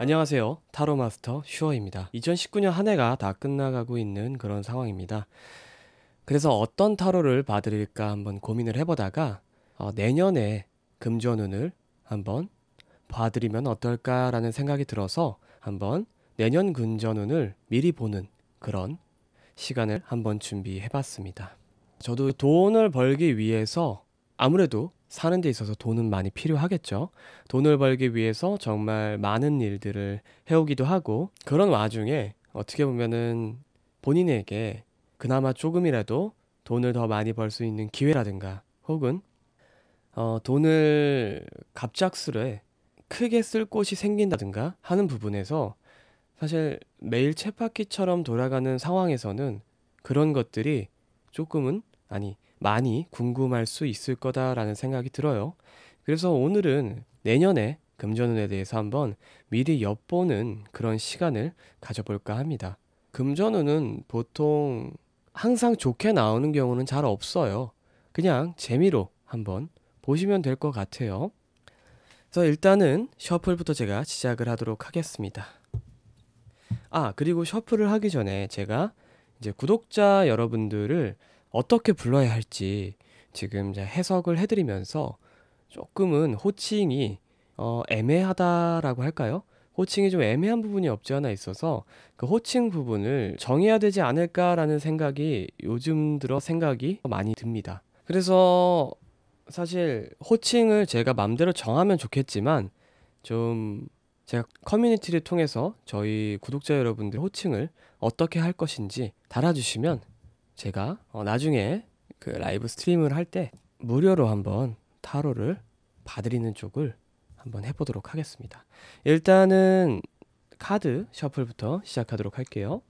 안녕하세요. 타로 마스터 슈어입니다. 2019년 한 해가 다 끝나가고 있는 그런 상황입니다. 그래서 어떤 타로를 봐드릴까 한번 고민을 해보다가 내년에 금전운을 한번 봐드리면 어떨까라는 생각이 들어서 한번 내년 금전운을 미리 보는 그런 시간을 한번 준비해봤습니다. 저도 돈을 벌기 위해서 아무래도 사는 데 있어서 돈은 많이 필요하겠죠. 돈을 벌기 위해서 정말 많은 일들을 해오기도 하고 그런 와중에 어떻게 보면은 본인에게 그나마 조금이라도 돈을 더 많이 벌 수 있는 기회라든가 혹은 돈을 갑작스레 크게 쓸 곳이 생긴다든가 하는 부분에서 사실 매일 쳇바퀴처럼 돌아가는 상황에서는 그런 것들이 조금은 아니 많이 궁금할 수 있을 거다라는 생각이 들어요. 그래서 오늘은 내년에 금전운에 대해서 한번 미리 엿보는 그런 시간을 가져볼까 합니다. 금전운은 보통 항상 좋게 나오는 경우는 잘 없어요. 그냥 재미로 한번 보시면 될 것 같아요. 그래서 일단은 셔플부터 제가 시작을 하도록 하겠습니다. 그리고 셔플을 하기 전에 제가 이제 구독자 여러분들을 어떻게 불러야 할지 지금 이제 해석을 해드리면서 조금은 호칭이 애매하다라고 할까요? 호칭이 좀 애매한 부분이 없지 않아 있어서 그 호칭 부분을 정해야 되지 않을까라는 생각이 요즘 들어 생각이 많이 듭니다. 그래서 사실 호칭을 제가 맘대로 정하면 좋겠지만 좀 제가 커뮤니티를 통해서 저희 구독자 여러분들 호칭을 어떻게 할 것인지 달아주시면 제가 나중에 그 라이브 스트림을 할 때 무료로 한번 타로를 봐드리는 쪽을 한번 해보도록 하겠습니다. 일단은 카드 셔플부터 시작하도록 할게요.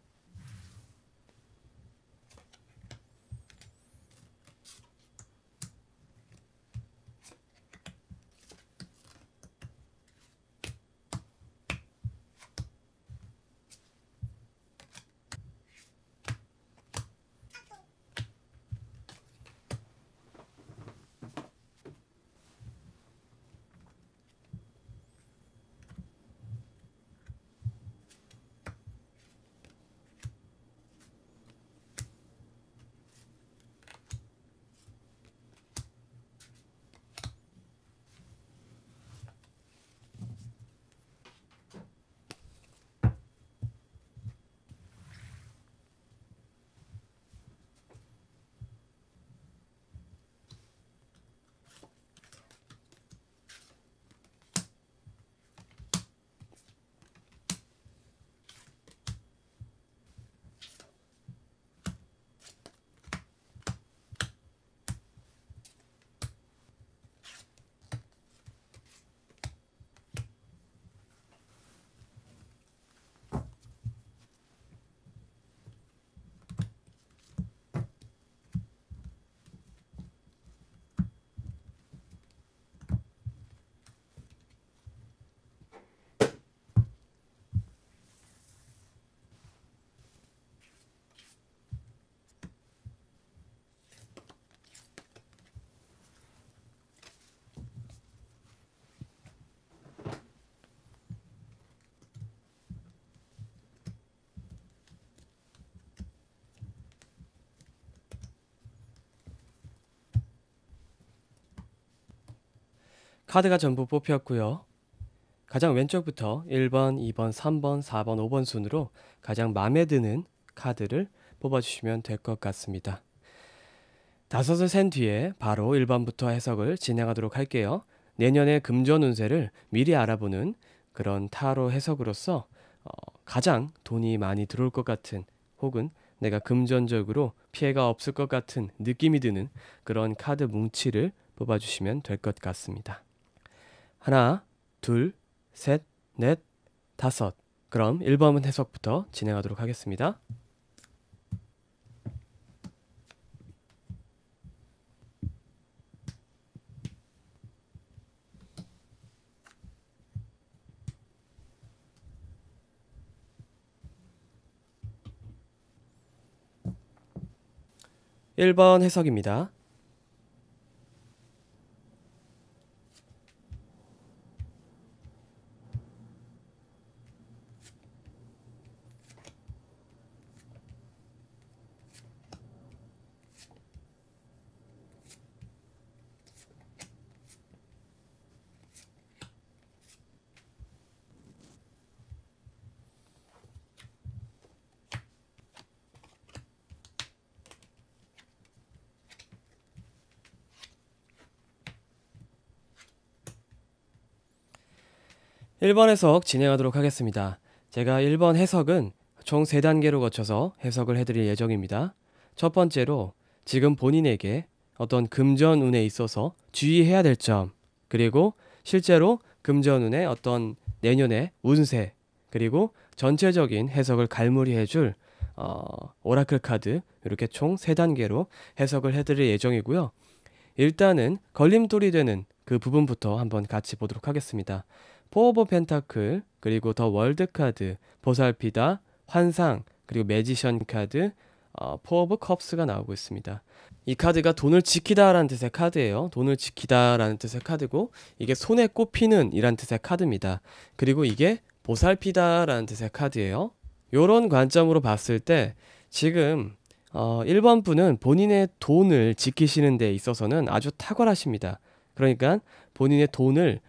카드가 전부 뽑혔고요. 가장 왼쪽부터 1번, 2번, 3번, 4번, 5번 순으로 가장 마음에 드는 카드를 뽑아주시면 될 것 같습니다. 다섯을 센 뒤에 바로 1번부터 해석을 진행하도록 할게요. 내년의 금전 운세를 미리 알아보는 그런 타로 해석으로서 가장 돈이 많이 들어올 것 같은 혹은 내가 금전적으로 피해가 없을 것 같은 느낌이 드는 그런 카드 뭉치를 뽑아주시면 될 것 같습니다. 하나, 둘, 셋, 넷, 다섯. 그럼 1번 해석부터 진행하도록 하겠습니다. 1번 해석입니다. 1번 해석 진행하도록 하겠습니다. 제가 1번 해석은 총 3단계로 거쳐서 해석을 해드릴 예정입니다. 첫 번째로 지금 본인에게 어떤 금전운에 있어서 주의해야 될 점, 그리고 실제로 금전운의 어떤 내년의 운세, 그리고 전체적인 해석을 갈무리 해줄 오라클 카드, 이렇게 총 3단계로 해석을 해드릴 예정이고요. 일단은 걸림돌이 되는 그 부분부터 한번 같이 보도록 하겠습니다. 포 오브 펜타클, 그리고 더 월드 카드, 보살피다, 환상, 그리고 매지션 카드, 포 오브 컵스가 나오고 있습니다. 이 카드가 돈을 지키다라는 뜻의 카드예요. 돈을 지키다라는 뜻의 카드고, 이게 손에 꼽히는 이란 뜻의 카드입니다. 그리고 이게 보살피다라는 뜻의 카드예요. 요런 관점으로 봤을 때 지금 1번 분은 본인의 돈을 지키시는 데 있어서는 아주 탁월하십니다. 그러니까 본인의 돈을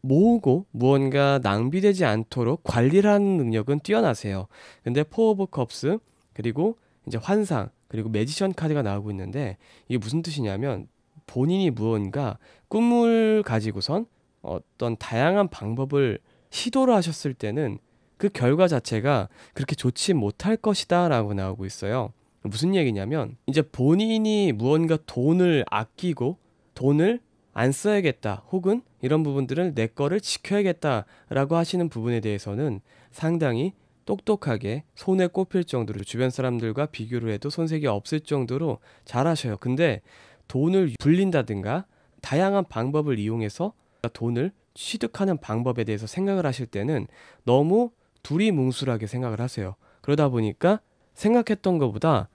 모으고 무언가 낭비되지 않도록 관리를 하는 능력은 뛰어나세요. 근데 포 오브 컵스, 그리고 이제 환상, 그리고 매지션 카드가 나오고 있는데, 이게 무슨 뜻이냐면 본인이 무언가 꿈을 가지고선 어떤 다양한 방법을 시도를 하셨을 때는 그 결과 자체가 그렇게 좋지 못할 것이다 라고 나오고 있어요. 무슨 얘기냐면 이제 본인이 무언가 돈을 아끼고 돈을 안 써야겠다, 혹은 이런 부분들은 내 거를 지켜야겠다라고 하시는 부분에 대해서는 상당히 똑똑하게 손에 꼽힐 정도로, 주변 사람들과 비교를 해도 손색이 없을 정도로 잘하셔요. 근데 돈을 불린다든가 다양한 방법을 이용해서 돈을 취득하는 방법에 대해서 생각을 하실 때는 너무 두리뭉술하게 생각을 하세요. 그러다 보니까 생각했던 것보다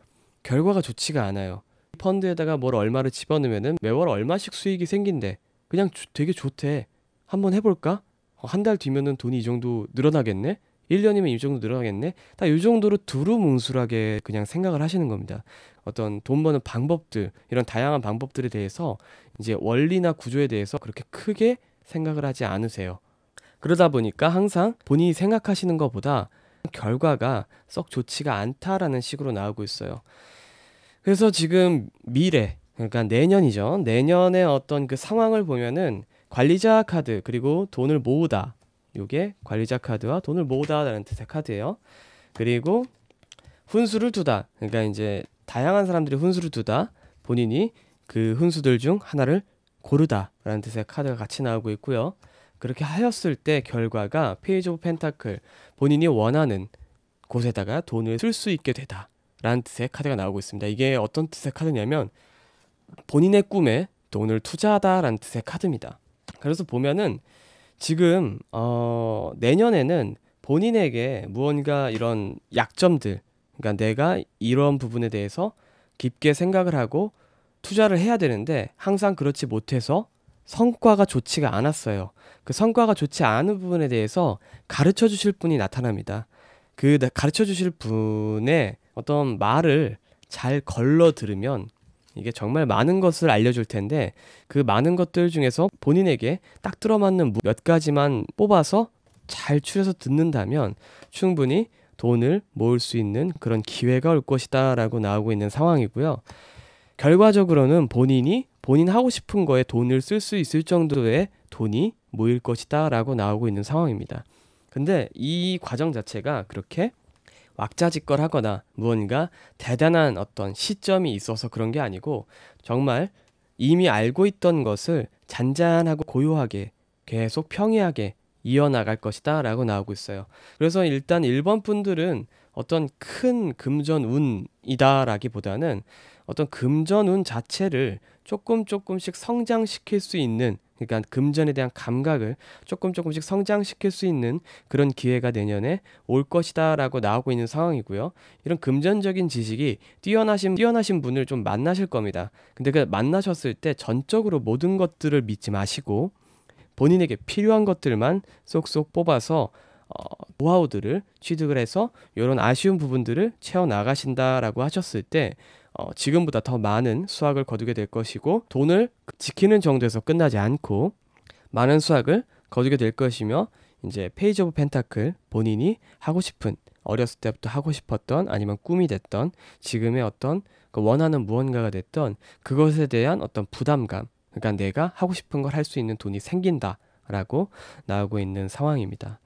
결과가 좋지가 않아요. 펀드에다가 뭘 얼마를 집어넣으면은 매월 얼마씩 수익이 생긴대. 그냥 되게 좋대. 한번 해볼까? 한 달 뒤면은 돈이 이 정도 늘어나겠네? 1년이면 이 정도 늘어나겠네? 딱 이 정도로 두루뭉술하게 그냥 생각을 하시는 겁니다. 어떤 돈 버는 방법들, 이런 다양한 방법들에 대해서 이제 원리나 구조에 대해서 그렇게 크게 생각을 하지 않으세요. 그러다 보니까 항상 본인이 생각하시는 것보다 결과가 썩 좋지가 않다라는 식으로 나오고 있어요. 그래서 지금 미래, 그러니까 내년이죠. 내년의 어떤 그 상황을 보면은 관리자 카드, 그리고 돈을 모으다. 요게 관리자 카드와 돈을 모으다라는 뜻의 카드예요. 그리고 훈수를 두다. 그러니까 이제 다양한 사람들이 훈수를 두다. 본인이 그 훈수들 중 하나를 고르다라는 뜻의 카드가 같이 나오고 있고요. 그렇게 하였을 때 결과가 페이지 오브 펜타클, 본인이 원하는 곳에다가 돈을 쓸 수 있게 되다 라는 뜻의 카드가 나오고 있습니다. 이게 어떤 뜻의 카드냐면 본인의 꿈에 돈을 투자하다 라는 뜻의 카드입니다. 그래서 보면은 지금 내년에는 본인에게 무언가 이런 약점들, 그러니까 내가 이런 부분에 대해서 깊게 생각을 하고 투자를 해야 되는데 항상 그렇지 못해서 성과가 좋지가 않았어요. 그 성과가 좋지 않은 부분에 대해서 가르쳐 주실 분이 나타납니다. 그 가르쳐 주실 분의 어떤 말을 잘 걸러 들으면 이게 정말 많은 것을 알려줄 텐데, 그 많은 것들 중에서 본인에게 딱 들어맞는 몇 가지만 뽑아서 잘 추려서 듣는다면 충분히 돈을 모을 수 있는 그런 기회가 올 것이다 라고 나오고 있는 상황이고요. 결과적으로는 본인 하고 싶은 거에 돈을 쓸 수 있을 정도의 돈이 모일 것이다 라고 나오고 있는 상황입니다. 근데 이 과정 자체가 그렇게 왁자지껄하거나 무언가 대단한 어떤 시점이 있어서 그런 게 아니고, 정말 이미 알고 있던 것을 잔잔하고 고요하게 계속 평이하게 이어나갈 것이다 라고 나오고 있어요. 그래서 일단 1번 분들은 어떤 큰 금전운이다 라기보다는 어떤 금전운 자체를 조금씩 성장시킬 수 있는, 그러니까 금전에 대한 감각을 조금씩 성장시킬 수 있는 그런 기회가 내년에 올 것이다 라고 나오고 있는 상황이고요. 이런 금전적인 지식이 뛰어나신 분을 좀 만나실 겁니다. 근데 그 만나셨을 때 전적으로 모든 것들을 믿지 마시고 본인에게 필요한 것들만 쏙쏙 뽑아서 노하우들을 취득을 해서 이런 아쉬운 부분들을 채워나가신다라고 하셨을 때 지금보다 더 많은 수확을 거두게 될 것이고, 돈을 지키는 정도에서 끝나지 않고 많은 수확을 거두게 될 것이며, 이제 페이지 오브 펜타클, 본인이 하고 싶은, 어렸을 때부터 하고 싶었던, 아니면 꿈이 됐던, 지금의 어떤 그 원하는 무언가가 됐던 그것에 대한 어떤 부담감, 그러니까 내가 하고 싶은 걸 할 수 있는 돈이 생긴다 라고 나오고 있는 상황입니다.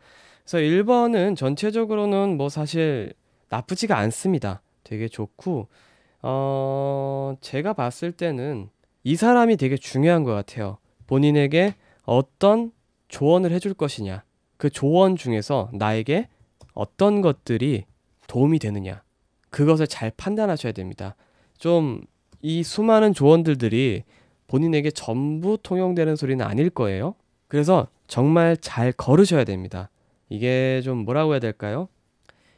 그래서 1번은 전체적으로는 뭐 사실 나쁘지가 않습니다. 되게 좋고 제가 봤을 때는 이 사람이 되게 중요한 것 같아요. 본인에게 어떤 조언을 해줄 것이냐, 그 조언 중에서 나에게 어떤 것들이 도움이 되느냐, 그것을 잘 판단하셔야 됩니다. 좀 이 수많은 조언들이 본인에게 전부 통용되는 소리는 아닐 거예요. 그래서 정말 잘 걸으셔야 됩니다. 이게 좀 뭐라고 해야 될까요?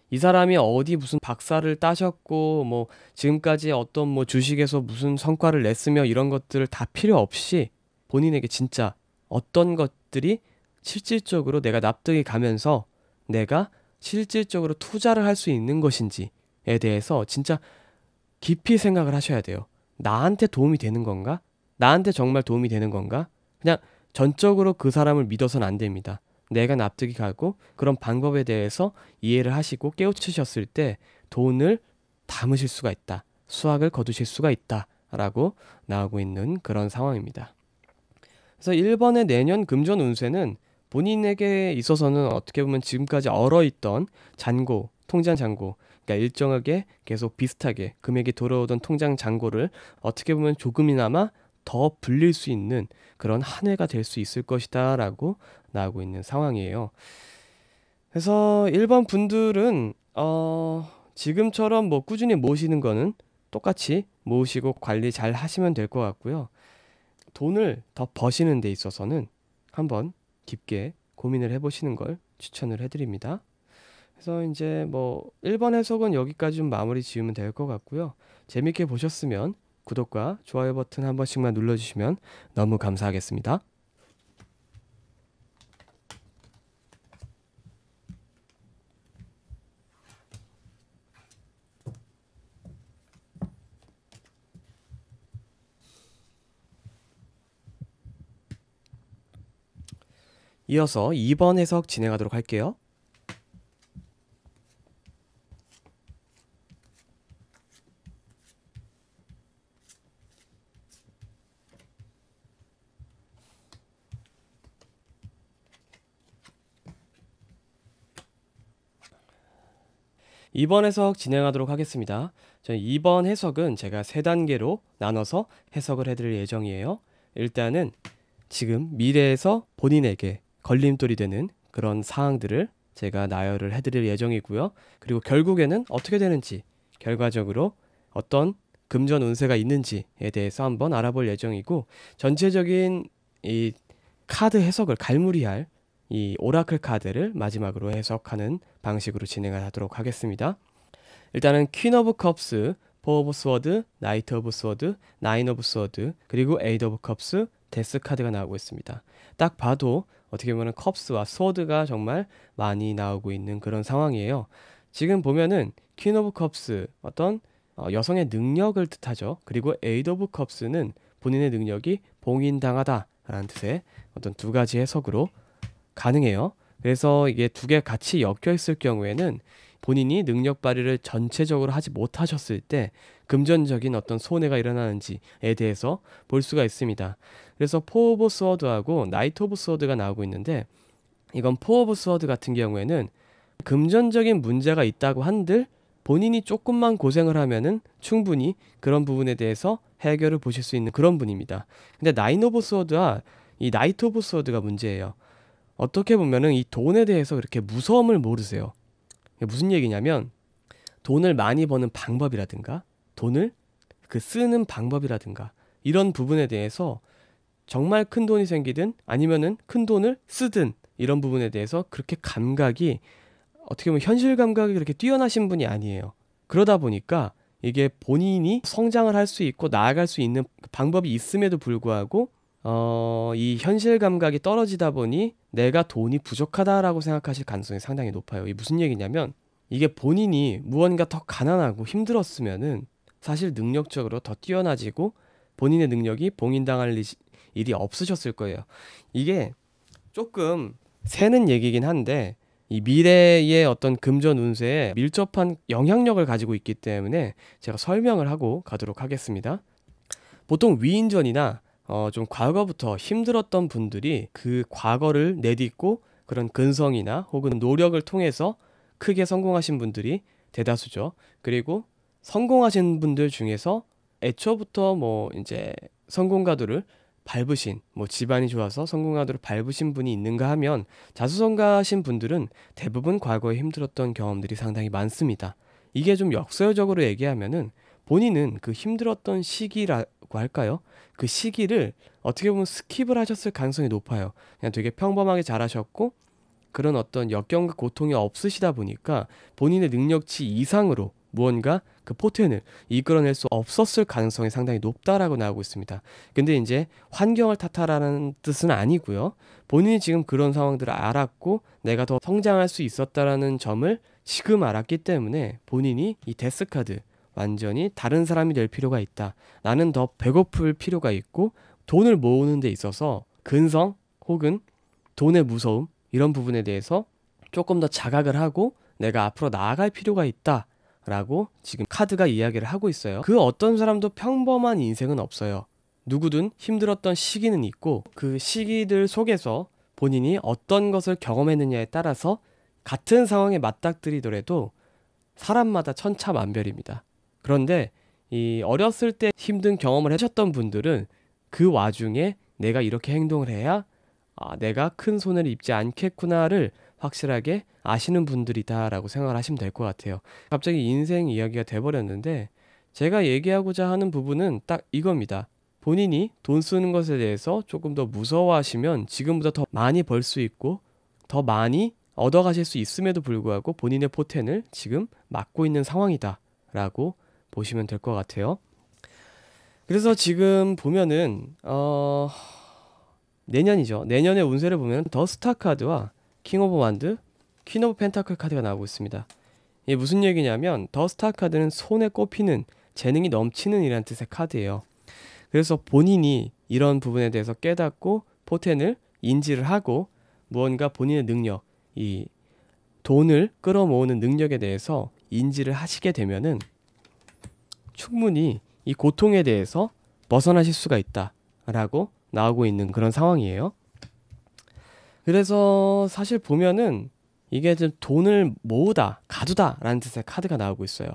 이 사람이 어디 무슨 박사를 따셨고 뭐 지금까지 어떤 뭐 주식에서 무슨 성과를 냈으며 이런 것들을 다 필요 없이 본인에게 진짜 어떤 것들이 실질적으로 내가 납득이 가면서 내가 실질적으로 투자를 할 수 있는 것인지에 대해서 진짜 깊이 생각을 하셔야 돼요. 나한테 도움이 되는 건가? 나한테 정말 도움이 되는 건가? 그냥 전적으로 그 사람을 믿어서는 안 됩니다. 내가 납득이 가고 그런 방법에 대해서 이해를 하시고 깨우치셨을 때 돈을 담으실 수가 있다. 수확을 거두실 수가 있다. 라고 나오고 있는 그런 상황입니다. 그래서 1번의 내년 금전 운세는 본인에게 있어서는 어떻게 보면 지금까지 얼어있던 잔고, 통장 잔고, 그러니까 일정하게 계속 비슷하게 금액이 돌아오던 통장 잔고를 어떻게 보면 조금이나마 더 불릴 수 있는 그런 한 해가 될 수 있을 것이다 라고 나오고 있는 상황이에요. 그래서 1번 분들은 지금처럼 뭐 꾸준히 모으시는 거는 똑같이 모으시고 관리 잘 하시면 될 것 같고요. 돈을 더 버시는 데 있어서는 한번 깊게 고민을 해보시는 걸 추천을 해드립니다. 그래서 이제 뭐 1번 해석은 여기까지 좀 마무리 지으면 될 것 같고요. 재밌게 보셨으면 구독과 좋아요 버튼 한 번씩만 눌러주시면 너무 감사하겠습니다. 이어서 2번 해석 진행하도록 할게요. 이번 해석 진행하도록 하겠습니다. 저는 이번 해석은 제가 3단계로 나눠서 해석을 해드릴 예정이에요. 일단은 지금 미래에서 본인에게 걸림돌이 되는 그런 사항들을 제가 나열을 해드릴 예정이고요. 그리고 결국에는 어떻게 되는지, 결과적으로 어떤 금전 운세가 있는지에 대해서 한번 알아볼 예정이고, 전체적인 이 카드 해석을 갈무리할 이 오라클 카드를 마지막으로 해석하는 방식으로 진행을 하도록 하겠습니다. 일단은 퀸 오브 컵스, 포 오브 스워드, 나이트 오브 스워드, 나인 오브 스워드, 그리고 에이드 오브 컵스, 데스 카드가 나오고 있습니다. 딱 봐도 어떻게 보면 컵스와 스워드가 정말 많이 나오고 있는 그런 상황이에요. 지금 보면은 퀸 오브 컵스, 어떤 여성의 능력을 뜻하죠. 그리고 에이드 오브 컵스는 본인의 능력이 봉인당하다 라는 뜻의 어떤 두 가지 해석으로 가능해요. 그래서 이게 두 개 같이 엮여 있을 경우에는 본인이 능력 발휘를 전체적으로 하지 못하셨을 때 금전적인 어떤 손해가 일어나는지에 대해서 볼 수가 있습니다. 그래서 포 오브 스워드하고 나이트 오브 스워드가 나오고 있는데, 이건 포 오브 스워드 같은 경우에는 금전적인 문제가 있다고 한들 본인이 조금만 고생을 하면은 충분히 그런 부분에 대해서 해결을 보실 수 있는 그런 분입니다. 근데 나인 오브 스워드와 이 나이트 오브 스워드가 문제예요. 어떻게 보면은 이 돈에 대해서 그렇게 무서움을 모르세요. 무슨 얘기냐면 돈을 많이 버는 방법이라든가 돈을 그 쓰는 방법이라든가 이런 부분에 대해서 정말 큰 돈이 생기든 아니면은 큰 돈을 쓰든 이런 부분에 대해서 그렇게 감각이 어떻게 보면 현실 감각이 그렇게 뛰어나신 분이 아니에요. 그러다 보니까 이게 본인이 성장을 할 수 있고 나아갈 수 있는 방법이 있음에도 불구하고 이 현실 감각이 떨어지다 보니 내가 돈이 부족하다라고 생각하실 가능성이 상당히 높아요. 이게 무슨 얘기냐면 이게 본인이 무언가 더 가난하고 힘들었으면은 사실 능력적으로 더 뛰어나지고 본인의 능력이 봉인당할 일이 없으셨을 거예요. 이게 조금 새는 얘기긴 한데 이 미래의 어떤 금전 운세에 밀접한 영향력을 가지고 있기 때문에 제가 설명을 하고 가도록 하겠습니다. 보통 위인전이나 좀 과거부터 힘들었던 분들이 그 과거를 내딛고 그런 근성이나 혹은 노력을 통해서 크게 성공하신 분들이 대다수죠. 그리고 성공하신 분들 중에서 애초부터 뭐 이제 성공가도를 밟으신, 뭐 집안이 좋아서 성공가도를 밟으신 분이 있는가 하면 자수성가하신 분들은 대부분 과거에 힘들었던 경험들이 상당히 많습니다. 이게 좀 역설적으로 얘기하면은 본인은 그 힘들었던 시기라고 할까요? 그 시기를 어떻게 보면 스킵을 하셨을 가능성이 높아요. 그냥 되게 평범하게 잘하셨고 그런 어떤 역경과 고통이 없으시다 보니까 본인의 능력치 이상으로 무언가 그 포텐을 이끌어낼 수 없었을 가능성이 상당히 높다라고 나오고 있습니다. 근데 이제 환경을 탓하라는 뜻은 아니고요. 본인이 지금 그런 상황들을 알았고 내가 더 성장할 수 있었다라는 점을 지금 알았기 때문에 본인이 이 데스카드 완전히 다른 사람이 될 필요가 있다. 나는 더 배고플 필요가 있고 돈을 모으는 데 있어서 근성 혹은 돈의 무서움 이런 부분에 대해서 조금 더 자각을 하고 내가 앞으로 나아갈 필요가 있다 라고 지금 카드가 이야기를 하고 있어요. 그 어떤 사람도 평범한 인생은 없어요. 누구든 힘들었던 시기는 있고 그 시기들 속에서 본인이 어떤 것을 경험했느냐에 따라서 같은 상황에 맞닥뜨리더라도 사람마다 천차만별입니다. 그런데 이 어렸을 때 힘든 경험을 하셨던 분들은 그 와중에 내가 이렇게 행동을 해야 내가 큰 손해를 입지 않겠구나를 확실하게 아시는 분들이다라고 생각을 하시면 될 것 같아요. 갑자기 인생 이야기가 돼버렸는데 제가 얘기하고자 하는 부분은 딱 이겁니다. 본인이 돈 쓰는 것에 대해서 조금 더 무서워하시면 지금보다 더 많이 벌 수 있고 더 많이 얻어가실 수 있음에도 불구하고 본인의 포텐을 지금 막고 있는 상황이다 라고 보시면 될 것 같아요. 그래서 지금 보면은 내년이죠. 내년의 운세를 보면 더 스타 카드와 킹 오브 완드, 퀸 오브 펜타클 카드가 나오고 있습니다. 이게 무슨 얘기냐면 더 스타 카드는 손에 꼽히는 재능이 넘치는 이라는 뜻의 카드예요. 그래서 본인이 이런 부분에 대해서 깨닫고 포텐을 인지를 하고 무언가 본인의 능력, 이 돈을 끌어모으는 능력에 대해서 인지를 하시게 되면은 충분히 이 고통에 대해서 벗어나실 수가 있다라고 나오고 있는 그런 상황이에요. 그래서 사실 보면은 이게 좀 돈을 모으다, 가두다 라는 뜻의 카드가 나오고 있어요.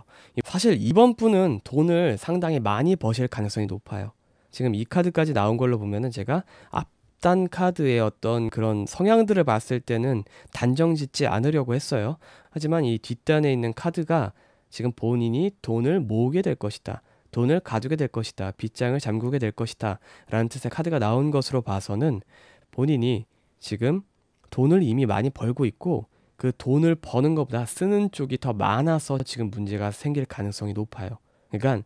사실 이번 분은 돈을 상당히 많이 버실 가능성이 높아요. 지금 이 카드까지 나온 걸로 보면은 제가 앞단 카드의 어떤 그런 성향들을 봤을 때는 단정 짓지 않으려고 했어요. 하지만 이 뒷단에 있는 카드가 지금 본인이 돈을 모으게 될 것이다. 돈을 가두게 될 것이다. 빗장을 잠그게 될 것이다. 라는 뜻의 카드가 나온 것으로 봐서는 본인이 지금 돈을 이미 많이 벌고 있고 그 돈을 버는 것보다 쓰는 쪽이 더 많아서 지금 문제가 생길 가능성이 높아요. 그러니까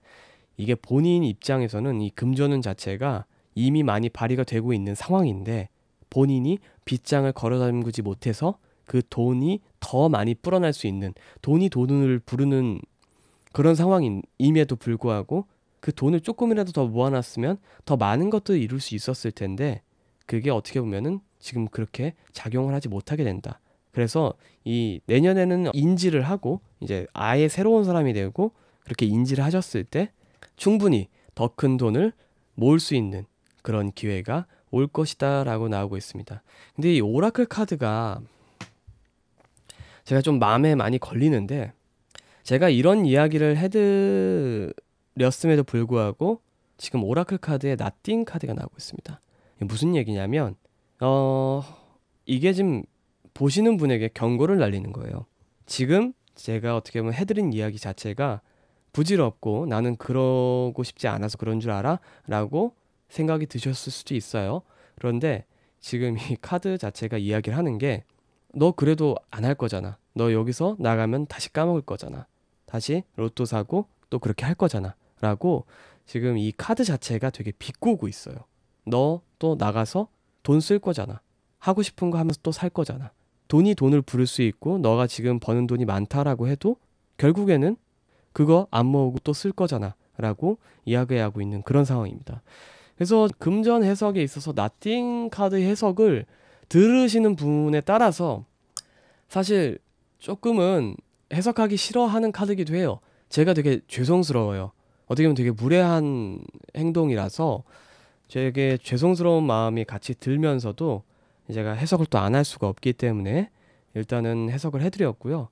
이게 본인 입장에서는 이 금전운 자체가 이미 많이 발휘가 되고 있는 상황인데 본인이 빗장을 걸어 잠그지 못해서 그 돈이 더 많이 불어날 수 있는 돈이 돈을 부르는 그런 상황임에도 불구하고 그 돈을 조금이라도 더 모아놨으면 더 많은 것들을 이룰 수 있었을 텐데 그게 어떻게 보면은 지금 그렇게 작용을 하지 못하게 된다. 그래서 이 내년에는 인지를 하고 이제 아예 새로운 사람이 되고 그렇게 인지를 하셨을 때 충분히 더 큰 돈을 모을 수 있는 그런 기회가 올 것이다 라고 나오고 있습니다. 근데 이 오라클 카드가 제가 좀 마음에 많이 걸리는데 제가 이런 이야기를 해드렸음에도 불구하고 지금 오라클 카드에 나띵 카드가 나오고 있습니다. 이게 무슨 얘기냐면 이게 지금 보시는 분에게 경고를 날리는 거예요. 지금 제가 어떻게 보면 해드린 이야기 자체가 부질없고 나는 그러고 싶지 않아서 그런 줄 알아? 라고 생각이 드셨을 수도 있어요. 그런데 지금 이 카드 자체가 이야기를 하는 게 너 그래도 안 할 거잖아. 너 여기서 나가면 다시 까먹을 거잖아. 다시 로또 사고 또 그렇게 할 거잖아. 라고 지금 이 카드 자체가 되게 비꼬고 있어요. 너 또 나가서 돈 쓸 거잖아. 하고 싶은 거 하면서 또 살 거잖아. 돈이 돈을 부를 수 있고 너가 지금 버는 돈이 많다라고 해도 결국에는 그거 안 모으고 또 쓸 거잖아. 라고 이야기하고 있는 그런 상황입니다. 그래서 금전 해석에 있어서 나띵 카드 해석을 들으시는 분에 따라서 사실 조금은 해석하기 싫어하는 카드이기도 해요. 제가 되게 죄송스러워요. 어떻게 보면 되게 무례한 행동이라서 되게 죄송스러운 마음이 같이 들면서도 제가 해석을 또 안 할 수가 없기 때문에 일단은 해석을 해 드렸고요.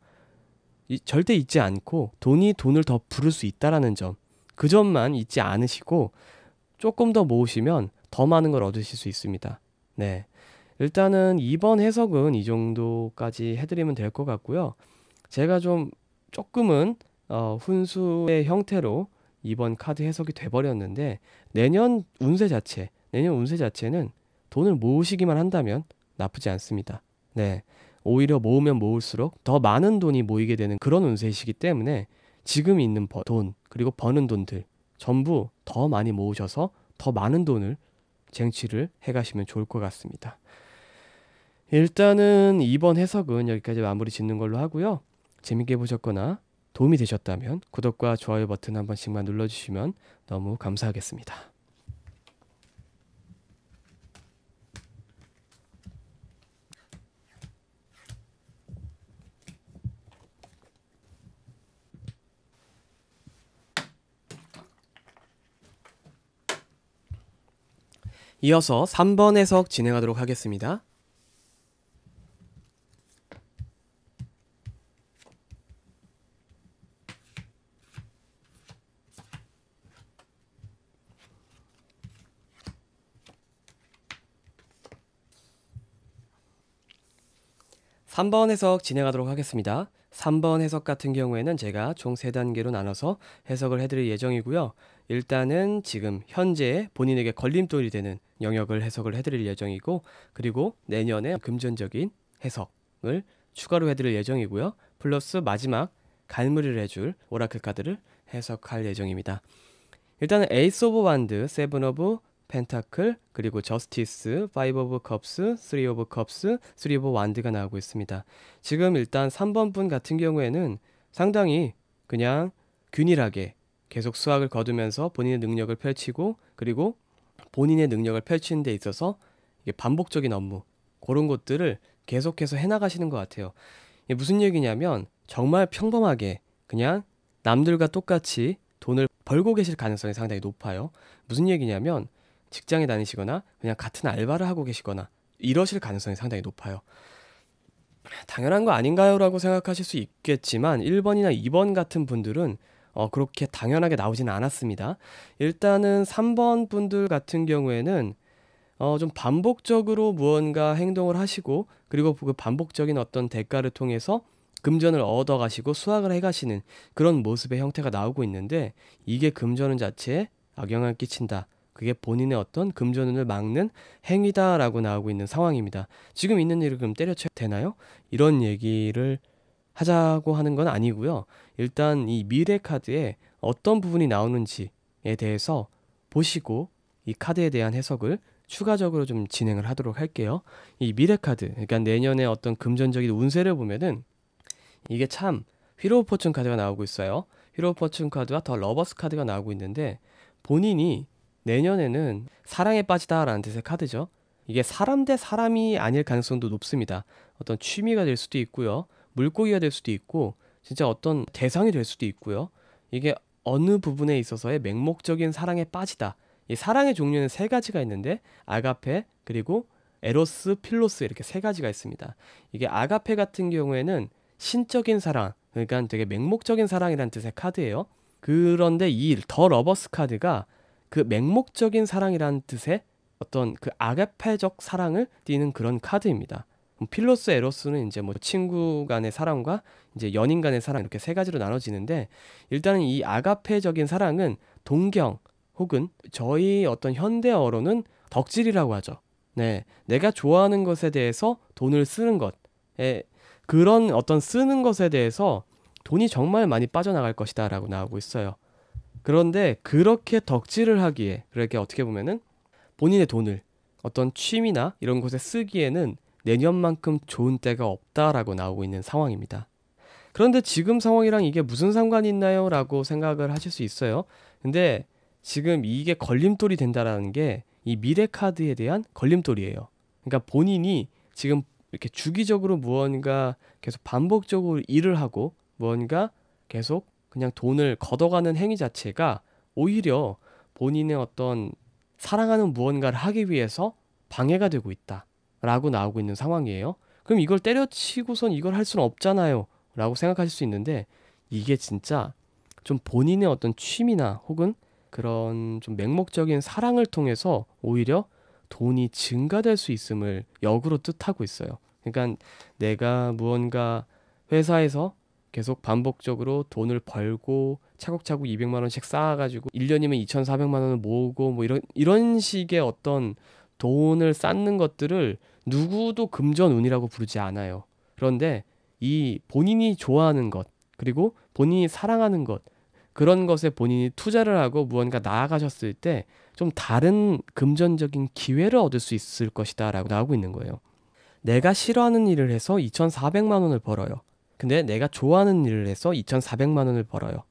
절대 잊지 않고 돈이 돈을 더 부를 수 있다라는 점, 그 점만 잊지 않으시고 조금 더 모으시면 더 많은 걸 얻으실 수 있습니다. 네. 일단은 이번 해석은 이 정도까지 해 드리면 될 것 같고요. 제가 좀 쪼끔은 훈수의 형태로 이번 카드 해석이 돼 버렸는데, 내년 운세 자체는 돈을 모으시기만 한다면 나쁘지 않습니다. 네. 오히려 모으면 모을수록 더 많은 돈이 모이게 되는 그런 운세이시기 때문에 지금 있는 돈, 그리고 버는 돈들 전부 더 많이 모으셔서 더 많은 돈을 쟁취를 해 가시면 좋을 것 같습니다. 일단은 이번 해석은 여기까지 마무리 짓는 걸로 하고요. 재밌게 보셨거나 도움이 되셨다면 구독과 좋아요 버튼 한 번씩만 눌러주시면 너무 감사하겠습니다. 이어서 3번 해석 진행하도록 하겠습니다. 3번 해석 진행하도록 하겠습니다. 3번 해석 같은 경우에는 제가 총 3단계로 나눠서 해석을 해드릴 예정이고요. 일단은 지금 현재 본인에게 걸림돌이 되는 영역을 해석을 해드릴 예정이고, 그리고 내년에 금전적인 해석을 추가로 해드릴 예정이고요. 플러스 마지막 갈무리를 해줄 오라클 카드를 해석할 예정입니다. 일단은 에이스 오브 완드, 세븐 오브 펜타클, 그리고 저스티스, 5 오브 컵스, 3 오브 컵스, 3 오브 완드가 나오고 있습니다. 지금 일단 3번 분 같은 경우에는 상당히 그냥 균일하게 계속 수확을 거두면서 본인의 능력을 펼치고, 그리고 본인의 능력을 펼치는 데 있어서 이게 반복적인 업무, 그런 것들을 계속해서 해나가시는 것 같아요. 이게 무슨 얘기냐면 정말 평범하게 그냥 남들과 똑같이 돈을 벌고 계실 가능성이 상당히 높아요. 무슨 얘기냐면 직장에 다니시거나 그냥 같은 알바를 하고 계시거나 이러실 가능성이 상당히 높아요. 당연한 거 아닌가요? 라고 생각하실 수 있겠지만 1번이나 2번 같은 분들은 그렇게 당연하게 나오지는 않았습니다. 일단은 3번 분들 같은 경우에는 좀 반복적으로 무언가 행동을 하시고, 그리고 그 반복적인 어떤 대가를 통해서 금전을 얻어가시고 수확을 해가시는 그런 모습의 형태가 나오고 있는데, 이게 금전운 자체에 악영향을 끼친다. 그게 본인의 어떤 금전운을 막는 행위다라고 나오고 있는 상황입니다. 지금 있는 일을 그럼 때려쳐야 되나요? 이런 얘기를 하자고 하는 건 아니고요. 일단 이 미래 카드에 어떤 부분이 나오는지에 대해서 보시고 이 카드에 대한 해석을 추가적으로 좀 진행을 하도록 할게요. 이 미래 카드, 그러니까 내년에 어떤 금전적인 운세를 보면은 이게 참 휘로 오브 포춘 카드가 나오고 있어요. 휘로 오브 포춘 카드와 더 러버스 카드가 나오고 있는데, 본인이 내년에는 사랑에 빠지다라는 뜻의 카드죠. 이게 사람 대 사람이 아닐 가능성도 높습니다. 어떤 취미가 될 수도 있고요. 물고기가 될 수도 있고, 진짜 어떤 대상이 될 수도 있고요. 이게 어느 부분에 있어서의 맹목적인 사랑에 빠지다. 이 사랑의 종류는 3가지가 있는데 아가페, 그리고 에로스, 필로스, 이렇게 3가지가 있습니다. 이게 아가페 같은 경우에는 신적인 사랑, 그러니까 되게 맹목적인 사랑이라는 뜻의 카드예요. 그런데 이 더 러버스 카드가 그 맹목적인 사랑이라는 뜻의 어떤 그 아가페적 사랑을 띠는 그런 카드입니다. 필로스, 에로스는 이제 뭐 친구 간의 사랑과 이제 연인 간의 사랑, 이렇게 3가지로 나눠지는데, 일단은 이 아가페적인 사랑은 동경, 혹은 저희 어떤 현대어로는 덕질이라고 하죠. 네, 내가 좋아하는 것에 대해서 돈을 쓰는 것에, 그런 어떤 쓰는 것에 대해서 돈이 정말 많이 빠져나갈 것이다 라고 나오고 있어요. 그런데 그렇게 덕질을 하기에, 그렇게 어떻게 보면은 본인의 돈을 어떤 취미나 이런 곳에 쓰기에는 내년만큼 좋은 때가 없다라고 나오고 있는 상황입니다. 그런데 지금 상황이랑 이게 무슨 상관이 있나요? 라고 생각을 하실 수 있어요. 근데 지금 이게 걸림돌이 된다라는 게 이 미래 카드에 대한 걸림돌이에요. 그러니까 본인이 지금 이렇게 주기적으로 무언가 계속 반복적으로 일을 하고 무언가 계속 그냥 돈을 걷어가는 행위 자체가 오히려 본인의 어떤 사랑하는 무언가를 하기 위해서 방해가 되고 있다 라고 나오고 있는 상황이에요. 그럼 이걸 때려치고선 이걸 할 수는 없잖아요 라고 생각하실 수 있는데, 이게 진짜 좀 본인의 어떤 취미나 혹은 그런 좀 맹목적인 사랑을 통해서 오히려 돈이 증가될 수 있음을 역으로 뜻하고 있어요. 그러니까 내가 무언가 회사에서 계속 반복적으로 돈을 벌고 차곡차곡 200만 원씩 쌓아가지고 1년이면 2,400만 원을 모으고 뭐 이런 식의 어떤 돈을 쌓는 것들을 누구도 금전운이라고 부르지 않아요. 그런데 이 본인이 좋아하는 것, 그리고 본인이 사랑하는 것, 그런 것에 본인이 투자를 하고 무언가 나아가셨을 때 좀 다른 금전적인 기회를 얻을 수 있을 것이다 라고 나오고 있는 거예요. 내가 싫어하는 일을 해서 2,400만 원을 벌어요. 근데 내가 좋아하는 일을 해서 2,400만 원을 벌어요.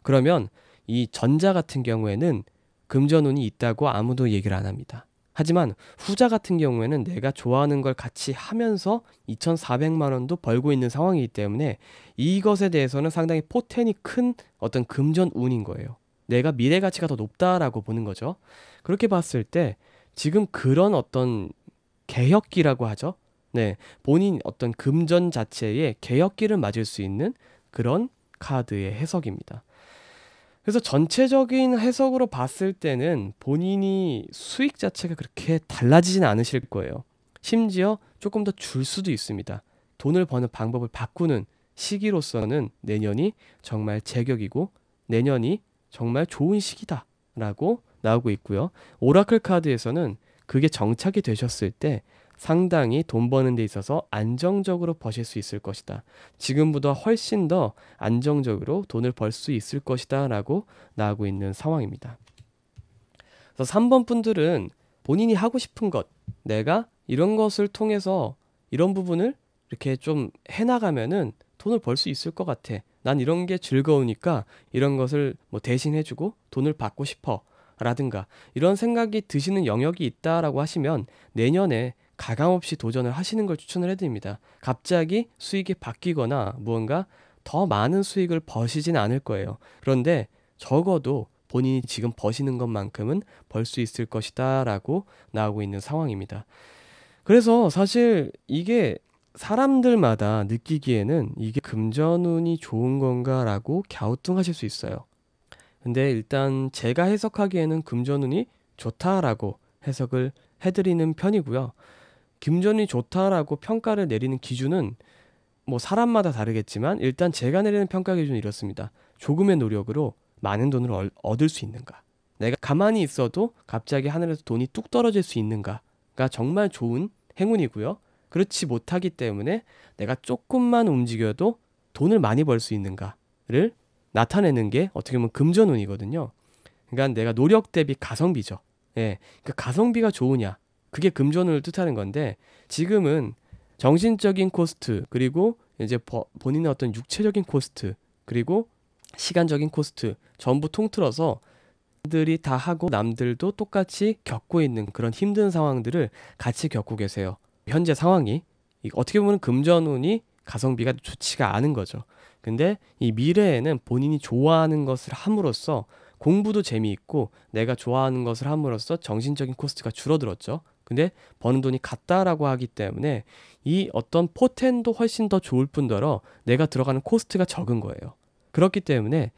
그러면 이 전자 같은 경우에는 금전운이 있다고 아무도 얘기를 안 합니다. 하지만 후자 같은 경우에는 내가 좋아하는 걸 같이 하면서 2,400만 원도 벌고 있는 상황이기 때문에 이것에 대해서는 상당히 포텐이 큰 어떤 금전운인 거예요. 내가 미래 가치가 더 높다라고 보는 거죠. 그렇게 봤을 때 지금 그런 어떤 개혁기라고 하죠. 네, 본인 어떤 금전 자체에 개혁기를 맞을 수 있는 그런 카드의 해석입니다. 그래서 전체적인 해석으로 봤을 때는 본인이 수익 자체가 그렇게 달라지진 않으실 거예요. 심지어 조금 더 줄 수도 있습니다. 돈을 버는 방법을 바꾸는 시기로서는 내년이 정말 제격이고 내년이 정말 좋은 시기다라고 나오고 있고요. 오라클 카드에서는 그게 정착이 되셨을 때 상당히 돈 버는 데 있어서 안정적으로 버실 수 있을 것이다. 지금보다 훨씬 더 안정적으로 돈을 벌 수 있을 것이다 라고 나오고 있는 상황입니다. 그래서 3번 분들은 본인이 하고 싶은 것, 내가 이런 것을 통해서 이런 부분을 이렇게 좀 해나가면은 돈을 벌 수 있을 것 같아. 난 이런 게 즐거우니까 이런 것을 뭐 대신 해주고 돈을 받고 싶어 라든가 이런 생각이 드시는 영역이 있다라고 하시면 내년에 가감없이 도전을 하시는 걸 추천을 해드립니다. 갑자기 수익이 바뀌거나 무언가 더 많은 수익을 버시진 않을 거예요. 그런데 적어도 본인이 지금 버시는 것만큼은 벌 수 있을 것이다 라고 나오고 있는 상황입니다. 그래서 사실 이게 사람들마다 느끼기에는 이게 금전운이 좋은 건가 라고 갸우뚱하실 수 있어요. 근데 일단 제가 해석하기에는 금전운이 좋다라고 해석을 해드리는 편이고요. 금전운이 좋다라고 평가를 내리는 기준은 뭐 사람마다 다르겠지만 일단 제가 내리는 평가 기준은 이렇습니다. 조금의 노력으로 많은 돈을 얻을 수 있는가? 내가 가만히 있어도 갑자기 하늘에서 돈이 뚝 떨어질 수 있는가가 정말 좋은 행운이고요. 그렇지 못하기 때문에 내가 조금만 움직여도 돈을 많이 벌 수 있는가를 나타내는 게 어떻게 보면 금전운이거든요. 그러니까 내가 노력 대비 가성비죠. 예, 그 가성비가 좋으냐, 그게 금전운을 뜻하는 건데 지금은 정신적인 코스트 그리고 이제 본인의 어떤 육체적인 코스트 그리고 시간적인 코스트 전부 통틀어서 남들이 다 하고 남들도 똑같이 겪고 있는 그런 힘든 상황들을 같이 겪고 계세요. 현재 상황이 어떻게 보면 금전운이 가성비가 좋지가 않은 거죠. 근데 이 미래에는 본인이 좋아하는 것을 함으로써 공부도 재미있고 내가 좋아하는 것을 함으로써 정신적인 코스트가 줄어들었죠. 근데 버는 돈이 같다라고 하기 때문에 이 어떤 포텐도 훨씬 더 좋을 뿐더러 내가 들어가는 코스트가 적은 거예요. 그렇기 때문에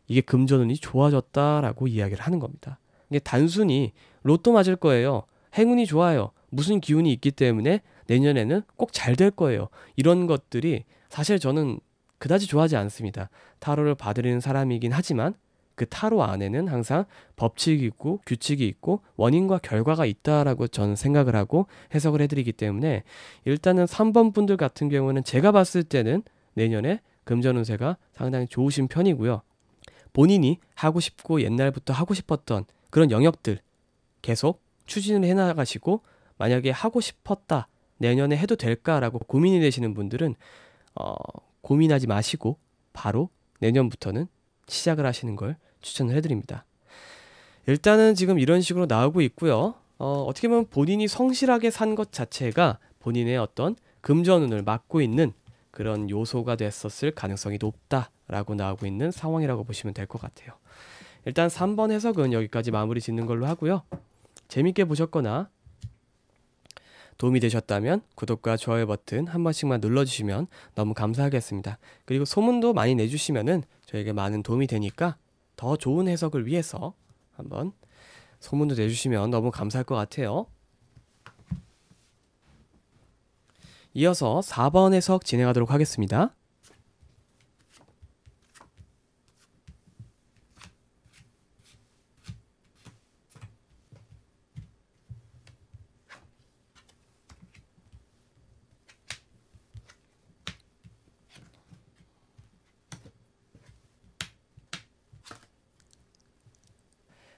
이게 금전운이 좋아졌다라고 이야기를 하는 겁니다. 이게 단순히 로또 맞을 거예요. 행운이 좋아요. 무슨 기운이 있기 때문에 내년에는 꼭 잘 될 거예요. 이런 것들이 사실 저는 그다지 좋아하지 않습니다. 타로를 봐드리는 사람이긴 하지만 그 타로 안에는 항상 법칙이 있고 규칙이 있고 원인과 결과가 있다라고 저는 생각을 하고 해석을 해드리기 때문에 일단은 3번 분들 같은 경우는 제가 봤을 때는 내년에 금전운세가 상당히 좋으신 편이고요. 본인이 하고 싶고 옛날부터 하고 싶었던 그런 영역들 계속 추진을 해나가시고 만약에 하고 싶었다 내년에 해도 될까라고 고민이 되시는 분들은 고민하지 마시고 바로 내년부터는 시작을 하시는 걸 추천을 해드립니다. 일단은 지금 이런 식으로 나오고 있고요. 어떻게 보면 본인이 성실하게 산 것 자체가 본인의 어떤 금전운을 막고 있는 그런 요소가 됐었을 가능성이 높다라고 나오고 있는 상황이라고 보시면 될 것 같아요. 일단 3번 해석은 여기까지 마무리 짓는 걸로 하고요. 재밌게 보셨거나 도움이 되셨다면 구독과 좋아요 버튼 한 번씩만 눌러주시면 너무 감사하겠습니다. 그리고 소문도 많이 내주시면은 저에게 많은 도움이 되니까 더 좋은 해석을 위해서 한번 소문도 내주시면 너무 감사할 것 같아요. 이어서 4번 해석 진행하도록 하겠습니다.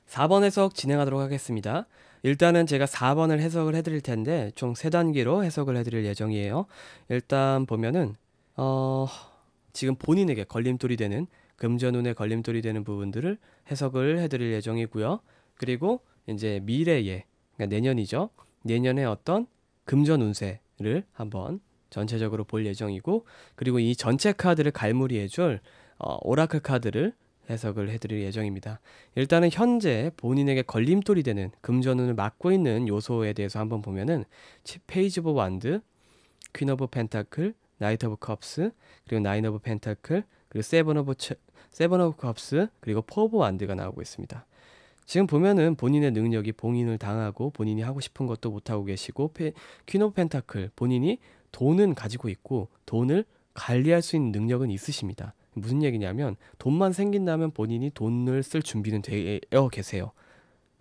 (4번) 해석 진행하도록 하겠습니다. 일단은 제가 4번을 해석을 해드릴 텐데 총 3단계로 해석을 해드릴 예정이에요. 일단 보면은 지금 본인에게 걸림돌이 되는, 금전운에 걸림돌이 되는 부분들을 해석을 해드릴 예정이고요. 그리고 이제 미래에, 그러니까 내년이죠. 내년에 어떤 금전 운세를 한번 전체적으로 볼 예정이고, 그리고 이 전체 카드를 갈무리해줄 오라클 카드를 해석을 해드릴 예정입니다. 일단은 현재 본인에게 걸림돌이 되는, 금전운을 막고 있는 요소에 대해서 한번 보면은 페이지 오브 완드, 퀸 오브 펜타클, 나이트 오브 컵스, 그리고 나인 오브 펜타클, 그리고 세븐 오브 컵스, 그리고 포 오브 완드가 나오고 있습니다. 지금 보면은 본인의 능력이 봉인을 당하고 본인이 하고 싶은 것도 못하고 계시고, 퀸 오브 펜타클, 본인이 돈은 가지고 있고 돈을 관리할 수 있는 능력은 있으십니다. 무슨 얘기냐면 돈만 생긴다면 본인이 돈을 쓸 준비는 되어 계세요.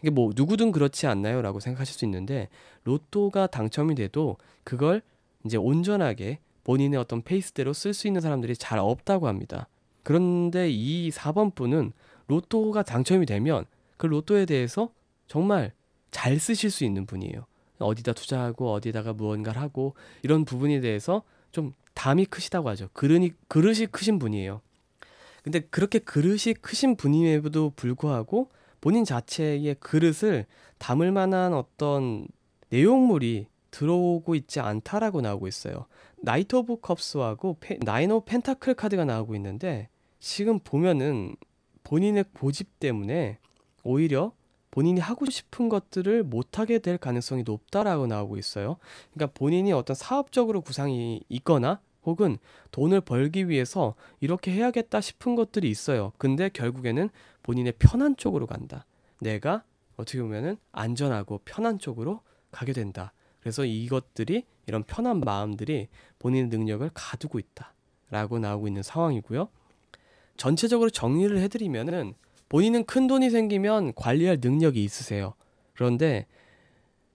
이게 뭐 누구든 그렇지 않나요? 라고 생각하실 수 있는데, 로또가 당첨이 돼도 그걸 이제 온전하게 본인의 어떤 페이스대로 쓸 수 있는 사람들이 잘 없다고 합니다. 그런데 이 4번 분은 로또가 당첨이 되면 그 로또에 대해서 정말 잘 쓰실 수 있는 분이에요. 어디다 투자하고 어디다가 무언가를 하고 이런 부분에 대해서 좀 담이 크시다고 하죠. 그릇이 크신 분이에요. 근데 그렇게 그릇이 크신 분임에도 불구하고 본인 자체의 그릇을 담을 만한 어떤 내용물이 들어오고 있지 않다라고 나오고 있어요. 나이트 오브 컵스하고 나인 오브 펜타클 카드가 나오고 있는데, 지금 보면은 본인의 고집 때문에 오히려 본인이 하고 싶은 것들을 못하게 될 가능성이 높다라고 나오고 있어요. 그러니까 본인이 어떤 사업적으로 구상이 있거나 혹은 돈을 벌기 위해서 이렇게 해야겠다 싶은 것들이 있어요. 근데 결국에는 본인의 편한 쪽으로 간다. 내가 어떻게 보면은 안전하고 편한 쪽으로 가게 된다. 그래서 이것들이, 이런 편한 마음들이 본인의 능력을 가두고 있다 라고 나오고 있는 상황이고요. 전체적으로 정리를 해드리면은 본인은 큰 돈이 생기면 관리할 능력이 있으세요. 그런데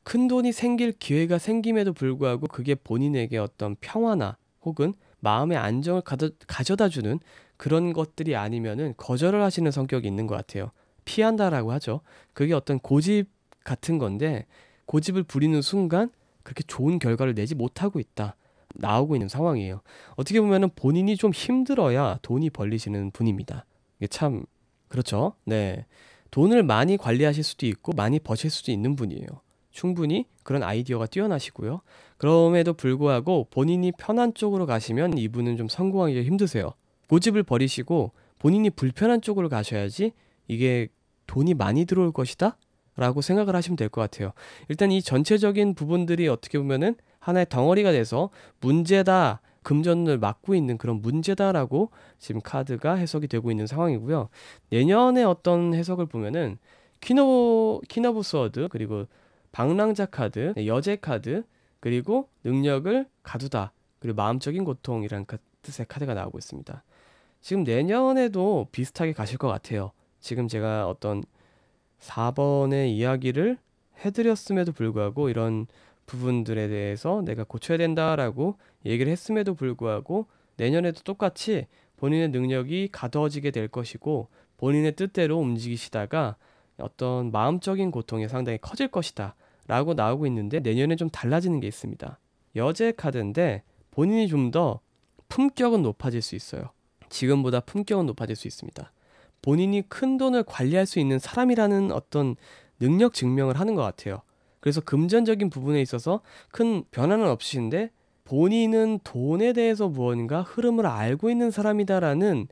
큰 돈이 생길 기회가 생김에도 불구하고 그게 본인에게 어떤 평화나 혹은 마음의 안정을 가져다주는 그런 것들이 아니면은 거절을 하시는 성격이 있는 것 같아요. 피한다라고 하죠. 그게 어떤 고집 같은 건데, 고집을 부리는 순간 그렇게 좋은 결과를 내지 못하고 있다 나오고 있는 상황이에요. 어떻게 보면은 본인이 좀 힘들어야 돈이 벌리시는 분입니다. 이게 참 그렇죠. 네, 돈을 많이 관리하실 수도 있고 많이 버실 수도 있는 분이에요. 충분히 그런 아이디어가 뛰어나시고요. 그럼에도 불구하고 본인이 편한 쪽으로 가시면 이분은 좀 성공하기가 힘드세요. 고집을 버리시고 본인이 불편한 쪽으로 가셔야지 이게 돈이 많이 들어올 것이다 라고 생각을 하시면 될 것 같아요. 일단 이 전체적인 부분들이 어떻게 보면은 하나의 덩어리가 돼서 문제다, 금전을 막고 있는 그런 문제다라고 지금 카드가 해석이 되고 있는 상황이고요. 내년에 어떤 해석을 보면은 퀸 오브 스워드, 그리고 방랑자 카드, 여제 카드, 그리고 능력을 가두다, 그리고 마음적인 고통이라는 뜻의 카드가 나오고 있습니다. 지금 내년에도 비슷하게 가실 것 같아요. 지금 제가 어떤 4번의 이야기를 해드렸음에도 불구하고 이런 부분들에 대해서 내가 고쳐야 된다라고 얘기를 했음에도 불구하고 내년에도 똑같이 본인의 능력이 가둬지게 될 것이고 본인의 뜻대로 움직이시다가 어떤 마음적인 고통이 상당히 커질 것이다 라고 나오고 있는데, 내년에 좀 달라지는 게 있습니다. 여제 카드인데 본인이 좀 더 품격은 높아질 수 있어요. 지금보다 품격은 높아질 수 있습니다. 본인이 큰 돈을 관리할 수 있는 사람이라는 어떤 능력 증명을 하는 것 같아요. 그래서 금전적인 부분에 있어서 큰 변화는 없으신데 본인은 돈에 대해서 무언가 흐름을 알고 있는 사람이다라는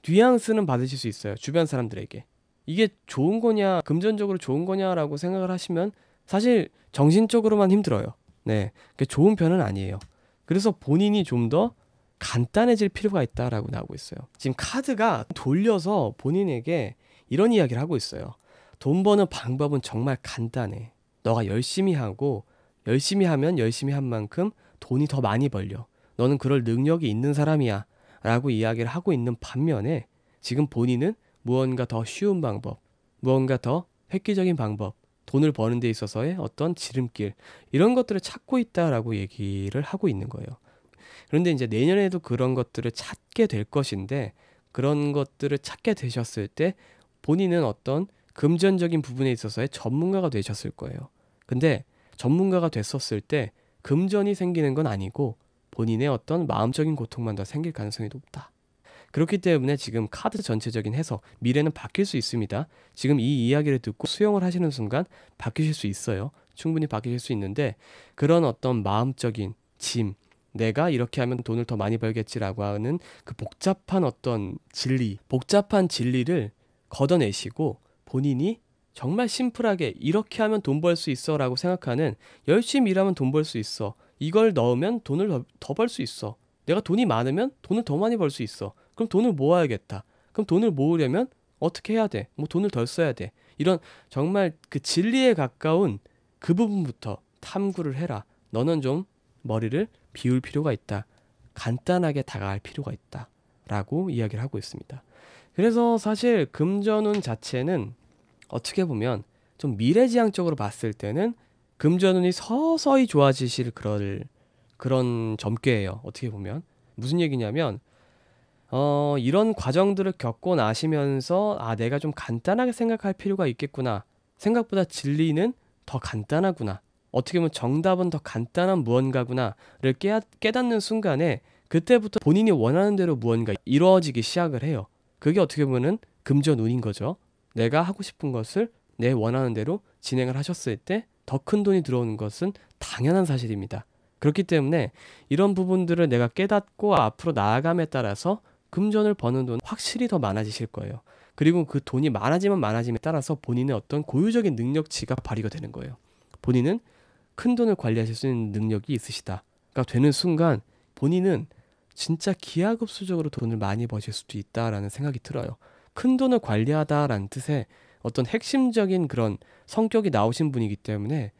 뉘앙스는 받으실 수 있어요. 주변 사람들에게. 이게 좋은 거냐, 금전적으로 좋은 거냐라고 생각을 하시면 사실 정신적으로만 힘들어요. 네, 그게 좋은 편은 아니에요. 그래서 본인이 좀 더 간단해질 필요가 있다라고 나오고 있어요. 지금 카드가 돌려서 본인에게 이런 이야기를 하고 있어요. 돈 버는 방법은 정말 간단해. 너가 열심히 하고 열심히 하면 열심히 한 만큼 돈이 더 많이 벌려. 너는 그럴 능력이 있는 사람이야. 라고 이야기를 하고 있는 반면에 지금 본인은 무언가 더 쉬운 방법, 무언가 더 획기적인 방법, 돈을 버는 데 있어서의 어떤 지름길, 이런 것들을 찾고 있다라고 얘기를 하고 있는 거예요. 그런데 이제 내년에도 그런 것들을 찾게 될 것인데, 그런 것들을 찾게 되셨을 때 본인은 어떤 금전적인 부분에 있어서의 전문가가 되셨을 거예요. 근데 전문가가 됐었을 때 금전이 생기는 건 아니고 본인의 어떤 마음적인 고통만 더 생길 가능성이 높다. 그렇기 때문에 지금 카드 전체적인 해석, 미래는 바뀔 수 있습니다. 지금 이 이야기를 듣고 수용을 하시는 순간 바뀌실 수 있어요. 충분히 바뀌실 수 있는데, 그런 어떤 마음적인 짐, 내가 이렇게 하면 돈을 더 많이 벌겠지라고 하는 그 복잡한 어떤 진리, 복잡한 진리를 걷어내시고 본인이 정말 심플하게 이렇게 하면 돈 벌 수 있어 라고 생각하는, 열심히 일하면 돈 벌 수 있어, 이걸 넣으면 돈을 더 벌 수 있어, 내가 돈이 많으면 돈을 더 많이 벌 수 있어, 그럼 돈을 모아야겠다, 그럼 돈을 모으려면 어떻게 해야 돼, 뭐 돈을 덜 써야 돼, 이런 정말 그 진리에 가까운 그 부분부터 탐구를 해라. 너는 좀 머리를 비울 필요가 있다, 간단하게 다가갈 필요가 있다 라고 이야기를 하고 있습니다. 그래서 사실 금전운 자체는 어떻게 보면 좀 미래지향적으로 봤을 때는 금전운이 서서히 좋아지실 그런 점괘예요. 어떻게 보면 무슨 얘기냐면, 이런 과정들을 겪고 나시면서 내가 좀 간단하게 생각할 필요가 있겠구나, 생각보다 진리는 더 간단하구나, 어떻게 보면 정답은 더 간단한 무언가구나를 깨닫는 순간에 그때부터 본인이 원하는 대로 무언가 이루어지기 시작을 해요. 그게 어떻게 보면은 금전운인 거죠. 내가 하고 싶은 것을 내 원하는 대로 진행을 하셨을 때 더 큰 돈이 들어오는 것은 당연한 사실입니다. 그렇기 때문에 이런 부분들을 내가 깨닫고 앞으로 나아감에 따라서 금전을 버는 돈 확실히 더 많아지실 거예요. 그리고 그 돈이 많아지면 많아짐에 따라서 본인의 어떤 고유적인 능력치가 발휘가 되는 거예요. 본인은 큰 돈을 관리하실 수 있는 능력이 있으시다가 되는 순간 본인은 진짜 기하급수적으로 돈을 많이 버실 수도 있다라는 생각이 들어요. 큰 돈을 관리하다라는 뜻의 어떤 핵심적인 그런 성격이 나오신 분이기 때문에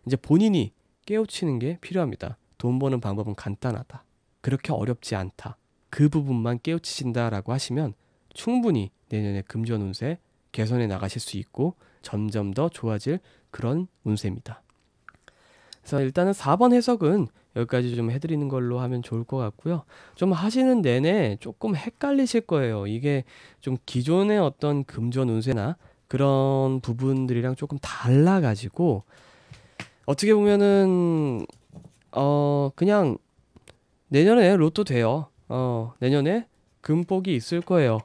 이제 본인이 깨우치는 게 필요합니다. 돈 버는 방법은 간단하다, 그렇게 어렵지 않다, 그 부분만 깨우치신다라고 하시면 충분히 내년에 금전 운세 개선해 나가실 수 있고 점점 더 좋아질 그런 운세입니다. 그래서 일단은 4번 해석은 여기까지 좀 해드리는 걸로 하면 좋을 것 같고요. 좀 하시는 내내 조금 헷갈리실 거예요. 이게 좀 기존의 어떤 금전 운세나 그런 부분들이랑 조금 달라가지고 어떻게 보면은 그냥 내년에 로또 돼요. 내년에 금복이 있을 거예요.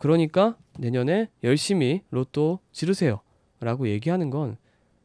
그러니까 내년에 열심히 로또 지르세요 라고 얘기하는 건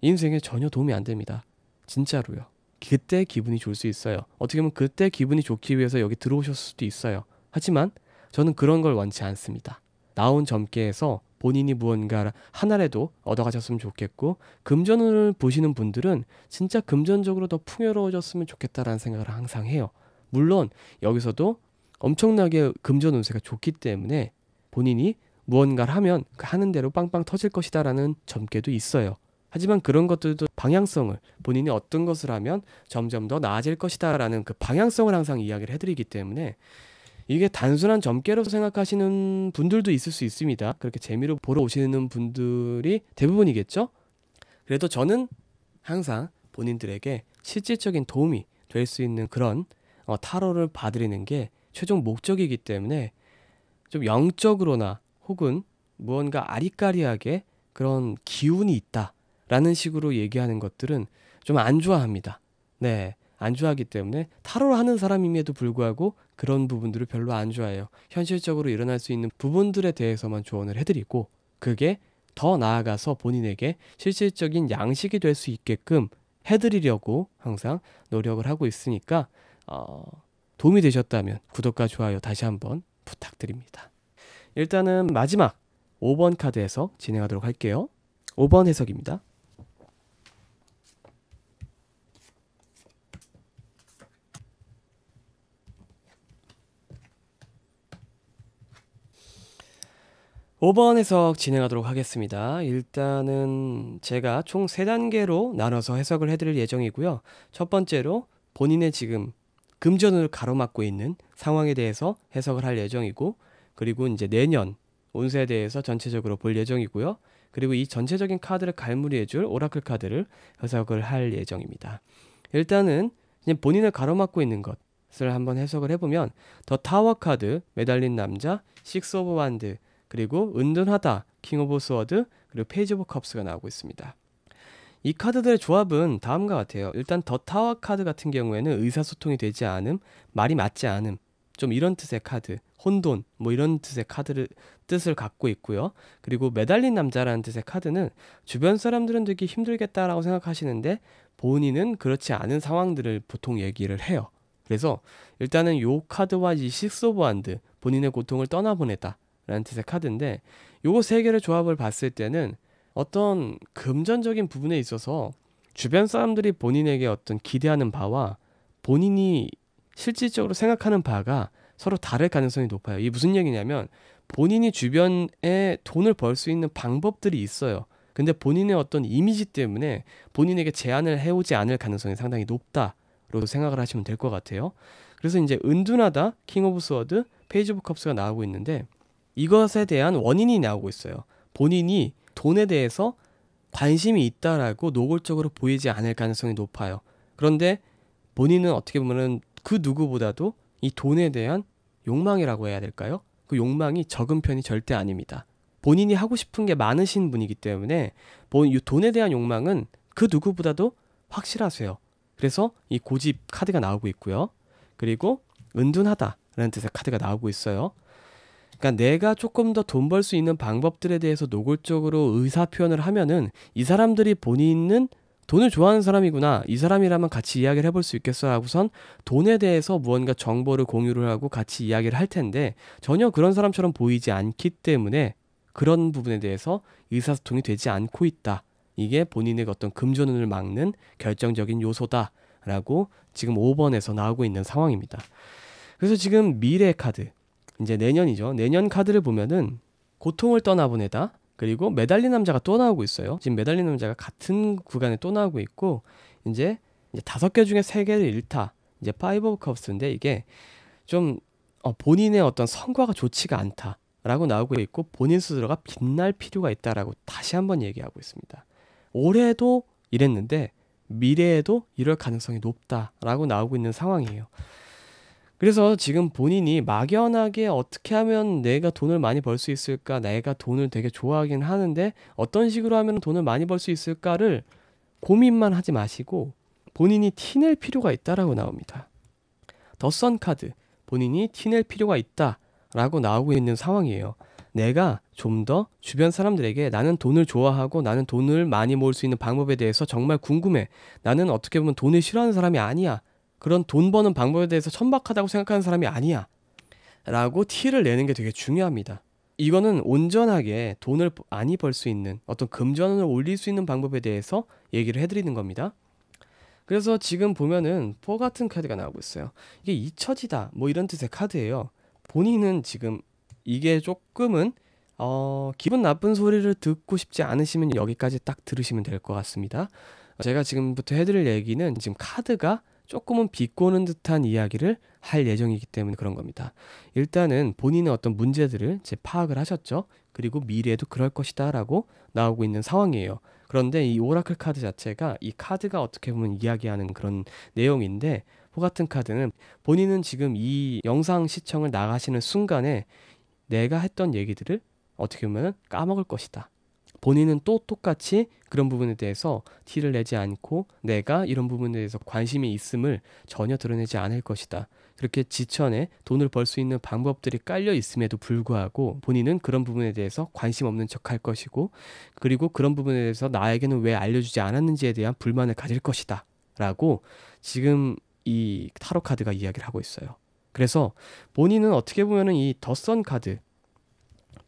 인생에 전혀 도움이 안 됩니다. 진짜로요. 그때 기분이 좋을 수 있어요. 어떻게 보면 그때 기분이 좋기 위해서 여기 들어오셨을 수도 있어요. 하지만 저는 그런 걸 원치 않습니다. 나온 점괘에서 본인이 무언가 하나라도 얻어가셨으면 좋겠고, 금전을 보시는 분들은 진짜 금전적으로 더 풍요로워졌으면 좋겠다라는 생각을 항상 해요. 물론 여기서도 엄청나게 금전 운세가 좋기 때문에 본인이 무언가를 하면 그 하는 대로 빵빵 터질 것이다라는 점괘도 있어요. 하지만 그런 것들도 방향성을, 본인이 어떤 것을 하면 점점 더 나아질 것이다라는 그 방향성을 항상 이야기를 해드리기 때문에 이게 단순한 점괘로 생각하시는 분들도 있을 수 있습니다. 그렇게 재미로 보러 오시는 분들이 대부분이겠죠. 그래도 저는 항상 본인들에게 실질적인 도움이 될 수 있는 그런 타로를 봐드리는 게 최종 목적이기 때문에 좀 영적으로나 혹은 무언가 아리까리하게 그런 기운이 있다라는 식으로 얘기하는 것들은 좀 안 좋아합니다. 네, 안 좋아하기 때문에 타로를 하는 사람임에도 불구하고 그런 부분들을 별로 안 좋아해요. 현실적으로 일어날 수 있는 부분들에 대해서만 조언을 해드리고, 그게 더 나아가서 본인에게 실질적인 양식이 될 수 있게끔 해드리려고 항상 노력을 하고 있으니까 도움이 되셨다면 구독과 좋아요 다시 한번 부탁드립니다. 일단은 마지막 5번 카드 해석 진행하도록 할게요. 5번 해석입니다. (5번) 해석 진행하도록 하겠습니다. 일단은 제가 총 3단계로 나눠서 해석을 해드릴 예정이고요. 첫 번째로 본인의 지금 금전운을 가로막고 있는 상황에 대해서 해석을 할 예정이고, 그리고 이제 내년 운세에 대해서 전체적으로 볼 예정이고요. 그리고 이 전체적인 카드를 갈무리해줄 오라클 카드를 해석을 할 예정입니다. 일단은 이제 본인을 가로막고 있는 것을 한번 해석을 해보면, 더 타워 카드, 매달린 남자, 식스 오브 완드, 그리고 은둔하다, 킹 오브 스워드, 그리고 페이지 오브 컵스가 나오고 있습니다. 이 카드들의 조합은 다음과 같아요. 일단 더 타워 카드 같은 경우에는 의사소통이 되지 않음, 말이 맞지 않음, 좀 이런 뜻의 카드, 혼돈, 뭐 이런 뜻의 뜻을 갖고 있고요. 그리고 매달린 남자라는 뜻의 카드는 주변 사람들은 되게 힘들겠다라고 생각하시는데 본인은 그렇지 않은 상황들을 보통 얘기를 해요. 그래서 일단은 요 카드와 이 식스 오브 완드, 본인의 고통을 떠나보내다 라는 뜻의 카드인데, 요거 세 개를 조합을 봤을 때는 어떤 금전적인 부분에 있어서 주변 사람들이 본인에게 어떤 기대하는 바와 본인이 실질적으로 생각하는 바가 서로 다를 가능성이 높아요. 이게 무슨 얘기냐면, 본인이 주변에 돈을 벌 수 있는 방법들이 있어요. 근데 본인의 어떤 이미지 때문에 본인에게 제안을 해오지 않을 가능성이 상당히 높다로 생각을 하시면 될 것 같아요. 그래서 이제 은둔하다, 킹 오브 스워드, 페이지 오브 컵스가 나오고 있는데, 이것에 대한 원인이 나오고 있어요. 본인이 돈에 대해서 관심이 있다라고 노골적으로 보이지 않을 가능성이 높아요. 그런데 본인은 어떻게 보면은 그 누구보다도 이 돈에 대한 욕망이라고 해야 될까요? 그 욕망이 적은 편이 절대 아닙니다. 본인이 하고 싶은 게 많으신 분이기 때문에 이 돈에 대한 욕망은 그 누구보다도 확실하세요. 그래서 이 고집 카드가 나오고 있고요. 그리고 은둔하다라는 뜻의 카드가 나오고 있어요. 그러니까 내가 조금 더 돈 벌 수 있는 방법들에 대해서 노골적으로 의사 표현을 하면은 이 사람들이 본인은 돈을 좋아하는 사람이구나, 이 사람이라면 같이 이야기를 해볼 수 있겠어 하고선 돈에 대해서 무언가 정보를 공유를 하고 같이 이야기를 할 텐데, 전혀 그런 사람처럼 보이지 않기 때문에 그런 부분에 대해서 의사소통이 되지 않고 있다. 이게 본인의 어떤 금전운을 막는 결정적인 요소다라고 지금 5번에서 나오고 있는 상황입니다. 그래서 지금 미래 카드, 이제 내년이죠. 내년 카드를 보면은 고통을 떠나보내다, 그리고 매달린 남자가 또 나오고 있어요. 지금 매달린 남자가 같은 구간에 또 나오고 있고, 이제 5개 중에 3개를 잃다, 이제 파이브 오브 컵스인데, 이게 좀 본인의 어떤 성과가 좋지가 않다라고 나오고 있고, 본인 스스로가 빛날 필요가 있다라고 다시 한번 얘기하고 있습니다. 올해도 이랬는데 미래에도 이럴 가능성이 높다라고 나오고 있는 상황이에요. 그래서 지금 본인이 막연하게 어떻게 하면 내가 돈을 많이 벌 수 있을까, 내가 돈을 되게 좋아하긴 하는데 어떤 식으로 하면 돈을 많이 벌 수 있을까를 고민만 하지 마시고 본인이 티낼 필요가 있다라고 나옵니다. 더 선 카드, 본인이 티낼 필요가 있다라고 나오고 있는 상황이에요. 내가 좀 더 주변 사람들에게 나는 돈을 좋아하고 나는 돈을 많이 모을 수 있는 방법에 대해서 정말 궁금해, 나는 어떻게 보면 돈을 싫어하는 사람이 아니야, 그런 돈 버는 방법에 대해서 천박하다고 생각하는 사람이 아니야 라고 티를 내는 게 되게 중요합니다. 이거는 온전하게 돈을 많이 벌 수 있는 어떤 금전을 올릴 수 있는 방법에 대해서 얘기를 해드리는 겁니다. 그래서 지금 보면은 포 같은 카드가 나오고 있어요. 이게 잊혀지다 뭐 이런 뜻의 카드예요. 본인은 지금 이게 조금은 기분 나쁜 소리를 듣고 싶지 않으시면 여기까지 딱 들으시면 될 것 같습니다. 제가 지금부터 해드릴 얘기는 지금 카드가 조금은 비꼬는 듯한 이야기를 할 예정이기 때문에 그런 겁니다. 일단은 본인의 어떤 문제들을 이제 파악을 하셨죠. 그리고 미래에도 그럴 것이다 라고 나오고 있는 상황이에요. 그런데 이 오라클 카드 자체가 이 카드가 어떻게 보면 이야기하는 그런 내용인데, 포 같은 카드는 본인은 지금 이 영상 시청을 나가시는 순간에 내가 했던 얘기들을 어떻게 보면 까먹을 것이다. 본인은 또 똑같이 그런 부분에 대해서 티를 내지 않고 내가 이런 부분에 대해서 관심이 있음을 전혀 드러내지 않을 것이다. 그렇게 지천에 돈을 벌 수 있는 방법들이 깔려 있음에도 불구하고 본인은 그런 부분에 대해서 관심 없는 척 할 것이고, 그리고 그런 부분에 대해서 나에게는 왜 알려주지 않았는지에 대한 불만을 가질 것이다 라고 지금 이 타로 카드가 이야기를 하고 있어요. 그래서 본인은 어떻게 보면은 이 더 선 카드,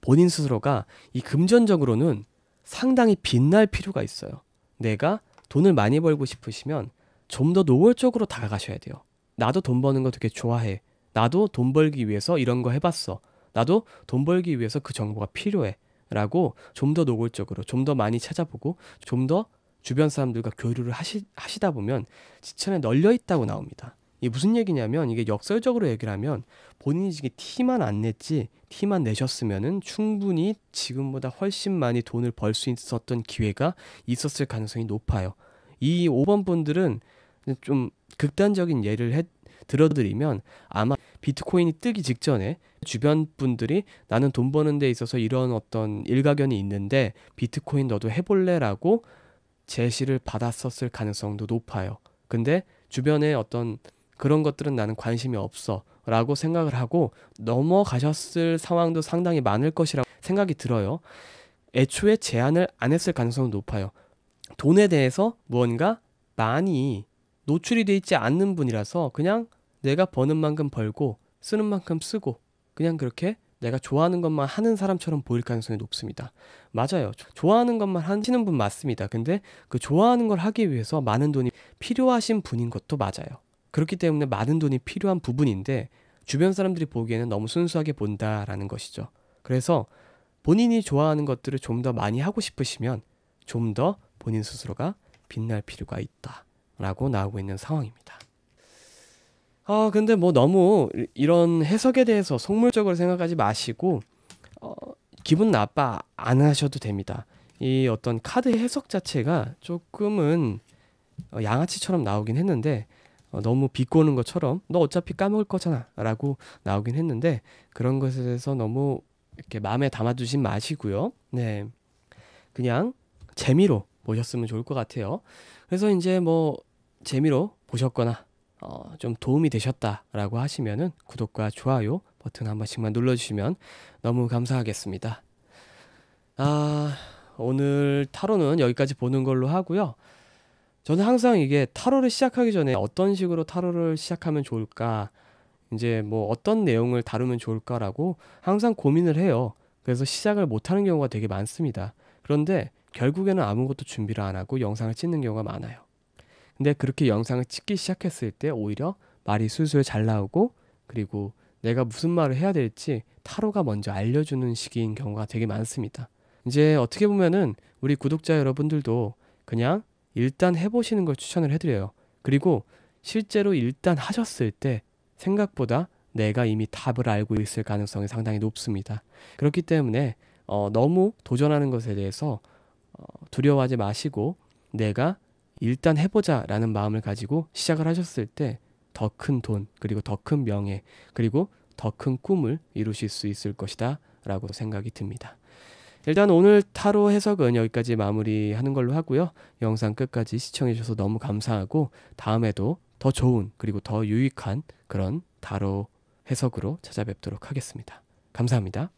본인 스스로가 이 금전적으로는 상당히 빛날 필요가 있어요. 내가 돈을 많이 벌고 싶으시면 좀 더 노골적으로 다가가셔야 돼요. 나도 돈 버는 거 되게 좋아해. 나도 돈 벌기 위해서 이런 거 해봤어. 나도 돈 벌기 위해서 그 정보가 필요해. 라고 좀 더 노골적으로, 좀 더 많이 찾아보고, 좀 더 주변 사람들과 교류를 하시다 보면 지천에 널려 있다고 나옵니다. 이게 무슨 얘기냐면, 이게 역설적으로 얘기를 하면 본인이 지금 티만 안 냈지, 티만 내셨으면은 충분히 지금보다 훨씬 많이 돈을 벌 수 있었던 기회가 있었을 가능성이 높아요. 이 5번 분들은 좀 극단적인 예를 들어드리면, 아마 비트코인이 뜨기 직전에 주변 분들이 나는 돈 버는 데 있어서 이런 어떤 일가견이 있는데 비트코인 너도 해볼래라고 제시를 받았었을 가능성도 높아요. 근데 주변에 어떤 그런 것들은 나는 관심이 없어 라고 생각을 하고 넘어가셨을 상황도 상당히 많을 것이라고 생각이 들어요. 애초에 제안을 안 했을 가능성은 높아요. 돈에 대해서 무언가 많이 노출이 돼 있지 않는 분이라서 그냥 내가 버는 만큼 벌고 쓰는 만큼 쓰고 그냥 그렇게 내가 좋아하는 것만 하는 사람처럼 보일 가능성이 높습니다. 맞아요. 좋아하는 것만 하시는 분 맞습니다. 근데 그 좋아하는 걸 하기 위해서 많은 돈이 필요하신 분인 것도 맞아요. 그렇기 때문에 많은 돈이 필요한 부분인데 주변 사람들이 보기에는 너무 순수하게 본다라는 것이죠. 그래서 본인이 좋아하는 것들을 좀 더 많이 하고 싶으시면 좀 더 본인 스스로가 빛날 필요가 있다라고 나오고 있는 상황입니다. 근데 뭐 너무 이런 해석에 대해서 속물적으로 생각하지 마시고 기분 나빠 안 하셔도 됩니다. 이 어떤 카드 해석 자체가 조금은 양아치처럼 나오긴 했는데 너무 비꼬는 것처럼 너 어차피 까먹을 거잖아 라고 나오긴 했는데 그런 것에 대해서 너무 이렇게 마음에 담아두진 마시고요. 네, 그냥 재미로 보셨으면 좋을 것 같아요. 그래서 이제 뭐 재미로 보셨거나 좀 도움이 되셨다라고 하시면은 구독과 좋아요 버튼 한 번씩만 눌러주시면 너무 감사하겠습니다. 오늘 타로는 여기까지 보는 걸로 하고요. 저는 항상 이게 타로를 시작하기 전에 어떤 식으로 타로를 시작하면 좋을까, 이제 뭐 어떤 내용을 다루면 좋을까라고 항상 고민을 해요. 그래서 시작을 못하는 경우가 되게 많습니다. 그런데 결국에는 아무것도 준비를 안 하고 영상을 찍는 경우가 많아요. 근데 그렇게 영상을 찍기 시작했을 때 오히려 말이 술술 잘 나오고, 그리고 내가 무슨 말을 해야 될지 타로가 먼저 알려주는 시기인 경우가 되게 많습니다. 이제 어떻게 보면은 우리 구독자 여러분들도 그냥 일단 해보시는 걸 추천을 해드려요. 그리고 실제로 일단 하셨을 때 생각보다 내가 이미 답을 알고 있을 가능성이 상당히 높습니다. 그렇기 때문에 너무 도전하는 것에 대해서 두려워하지 마시고 내가 일단 해보자 라는 마음을 가지고 시작을 하셨을 때 더 큰 돈, 그리고 더 큰 명예, 그리고 더 큰 꿈을 이루실 수 있을 것이다 라고 생각이 듭니다. 일단 오늘 타로 해석은 여기까지 마무리하는 걸로 하고요. 영상 끝까지 시청해 주셔서 너무 감사하고 다음에도 더 좋은 그리고 더 유익한 그런 타로 해석으로 찾아뵙도록 하겠습니다. 감사합니다.